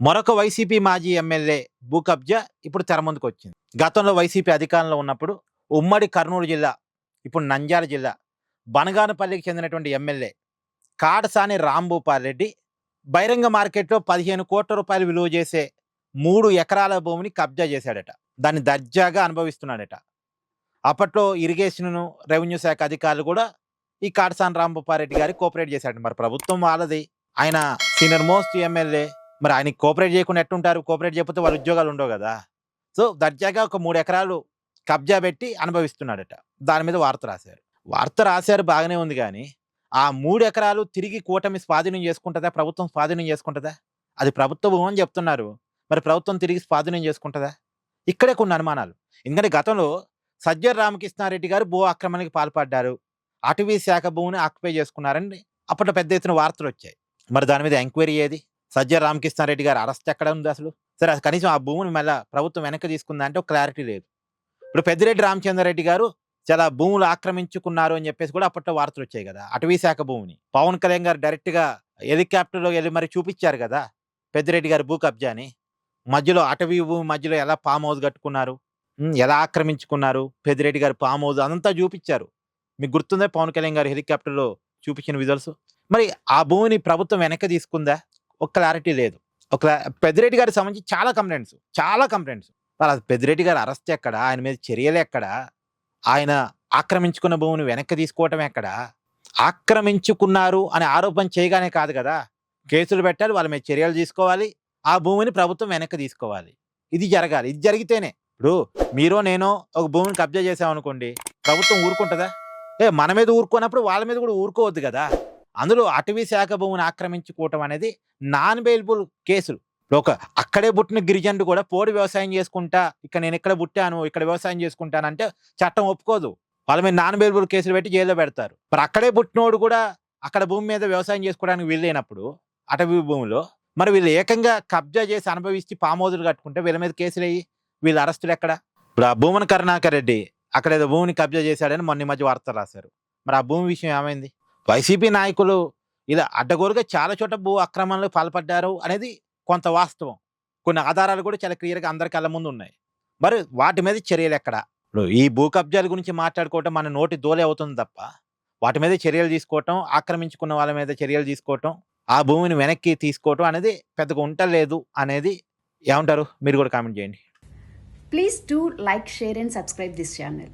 మరొక వైసీపీ మాజీ ఎమ్మెల్యే భూ కబ్జా ఇప్పుడు తెర ముందుకొచ్చింది. గతంలో వైసీపీ అధికారంలో ఉన్నప్పుడు ఉమ్మడి కర్నూలు జిల్లా, ఇప్పుడు నంద్యాల జిల్లా బనగానపల్లికి చెందినటువంటి ఎమ్మెల్యే కాటసాని రాంభూపాల్ రెడ్డి బహిరంగ మార్కెట్లో 15 కోట్ల రూపాయలు విలువ చేసే 3 ఎకరాల భూమిని కబ్జా చేశాడట. దాన్ని దర్జాగా అనుభవిస్తున్నాడట. అప్పట్లో ఇరిగేషన్ను రెవెన్యూ శాఖ అధికారులు కూడా ఈ కాటసాని రాంభూపాల్ రెడ్డి గారికి కోఆపరేట్ చేశాడు. మరి ప్రభుత్వం వాళ్ళది, ఆయన సీనియర్ మోస్ట్ ఎమ్మెల్యే, మరి ఆయనకి కోఆపరేట్ చేయకుండా ఎట్టుంటారు? కోఆపరేట్ చేయకపోతే వాళ్ళ ఉద్యోగాలు ఉండవు కదా. సో దర్జాగా ఒక 3 ఎకరాలు కబ్జా పెట్టి అనుభవిస్తున్నాడట. దాని మీద వార్త రాశారు బాగానే ఉంది. కానీ ఆ 3 ఎకరాలు తిరిగి కూటమి స్వాధీనం చేసుకుంటుందా? ప్రభుత్వం స్వాధీనం చేసుకుంటుందా? అది ప్రభుత్వ భూమి అని చెప్తున్నారు. మరి ప్రభుత్వం తిరిగి స్వాధీనం చేసుకుంటుందా? ఇక్కడే కొన్ని అనుమానాలు. ఎందుకంటే గతంలో సజ్జల రామకృష్ణారెడ్డి గారు భూ ఆక్రమణకి పాల్పడ్డారు, అటవీ శాఖ భూమిని ఆక్యుపై చేసుకున్నారని అప్పట్లో పెద్ద ఎత్తున వార్తలు వచ్చాయి. మరి దాని మీద ఎంక్వైరీ ఏది? సజ్జల రామకృష్ణారెడ్డి గారు అరెస్ట్ ఎక్కడ ఉంది అసలు? సరే, కనీసం ఆ భూమిని మళ్ళీ ప్రభుత్వం వెనక్కి తీసుకుందా అంటే ఒక క్లారిటీ లేదు. ఇప్పుడు పెద్దిరెడ్డి రామచంద్రారెడ్డి గారు చాలా భూములు ఆక్రమించుకున్నారు అని చెప్పేసి కూడా అప్పట్లో వార్తలు వచ్చాయి కదా. అటవీ శాఖ భూమిని పవన్ కళ్యాణ్ గారు డైరెక్ట్ గా హెలికాప్టర్లో వెళ్ళి మరి చూపించారు కదా పెద్దిరెడ్డి గారి భూ కబ్జాని. మధ్యలో అటవీ భూమి మధ్యలో ఎలా ఫామ్ హౌస్ కట్టుకున్నారు, ఎలా ఆక్రమించుకున్నారు, పెద్దిరెడ్డి గారి ఫామ్ హౌస్ అదంతా చూపించారు. మీకు గుర్తుందా పవన్ కళ్యాణ్ గారు హెలికాప్టర్లో చూపించిన విజువల్స్? మరి ఆ భూమిని ప్రభుత్వం వెనక్కి తీసుకుందా? ఒక క్లారిటీ లేదు. పెద్దిరెడ్డి గారికి సంబంధించి చాలా కంప్లైంట్స్. మరి పెద్దిరెడ్డి గారు అరెస్ట్ ఎక్కడ? ఆయన మీద చర్యలు ఎక్కడ? ఆయన ఆక్రమించుకున్న భూమిని వెనక్కి తీసుకోవటం ఎక్కడ? ఆక్రమించుకున్నారు అని ఆరోపణ చేయగానే కాదు కదా, కేసులు పెట్టాలి, వాళ్ళ మీద చర్యలు తీసుకోవాలి, ఆ భూమిని ప్రభుత్వం వెనక్కి తీసుకోవాలి. ఇది జరగాలి. ఇది జరిగితేనే. ఇప్పుడు మీరో నేనో ఒక భూమిని కబ్జా చేసామనుకోండి, ప్రభుత్వం ఊరుకుంటుందా? మన మీద ఊరుకున్నప్పుడు వాళ్ళ మీద కూడా ఊరుకోవద్దు కదా. అందులో అటవీ శాఖ భూమిని ఆక్రమించుకోవటం అనేది నాన్ బెయిలబుల్ కేసులు. ఒక అక్కడే పుట్టిన గిరిజనుడు కూడా పోడి వ్యవసాయం చేసుకుంటా, నేను ఇక్కడ పుట్టాను, ఇక్కడ వ్యవసాయం చేసుకుంటానంటే చట్టం ఒప్పుకోదు. వాళ్ళ మీద నాన్ బెయిలబుల్ కేసులు పెట్టి జైల్లో పెడతారు. మరి అక్కడే పుట్టినోడు కూడా అక్కడ భూమి మీద వ్యవసాయం చేసుకోవడానికి వీలైనప్పుడు అటవీ భూమిలో మరి వీళ్ళు ఏకంగా కబ్జా చేసి అనుభవించి ఫామ్ హౌజులు కట్టుకుంటే వీళ్ళ మీద కేసులు అయ్యి వీళ్ళ అరెస్టులు ఎక్కడ? ఇప్పుడు ఆ భూమన కరుణాకర్ రెడ్డి అక్కడ ఏదో భూమిని కబ్జా చేశాడని మొన్న మధ్య వార్తలు రాశారు. మరి ఆ భూమి విషయం ఏమైంది? వైసీపీ నాయకులు ఇలా అడ్డగోరుగా చాలా చోట భూ అక్రమాలకు పాల్పడ్డారు అనేది కొంత వాస్తవం. కొన్ని ఆధారాలు కూడా చాలా క్లియర్గా అందరి కళ్ళ ముందు ఉన్నాయి. మరి వాటి మీద చర్యలు ఎక్కడ? ఇప్పుడు ఈ భూ కబ్జాల గురించి మాట్లాడుకోవటం మన నోటి దోలే అవుతుంది తప్ప, వాటి మీద చర్యలు తీసుకోవటం, ఆక్రమించుకున్న వాళ్ళ మీద చర్యలు తీసుకోవటం, ఆ భూమిని వెనక్కి తీసుకోవటం అనేది పెద్దగా ఉండలేదు అనేది ఏమంటారు? మీరు కూడా కామెంట్ చేయండి. Please do like, share and subscribe this channel.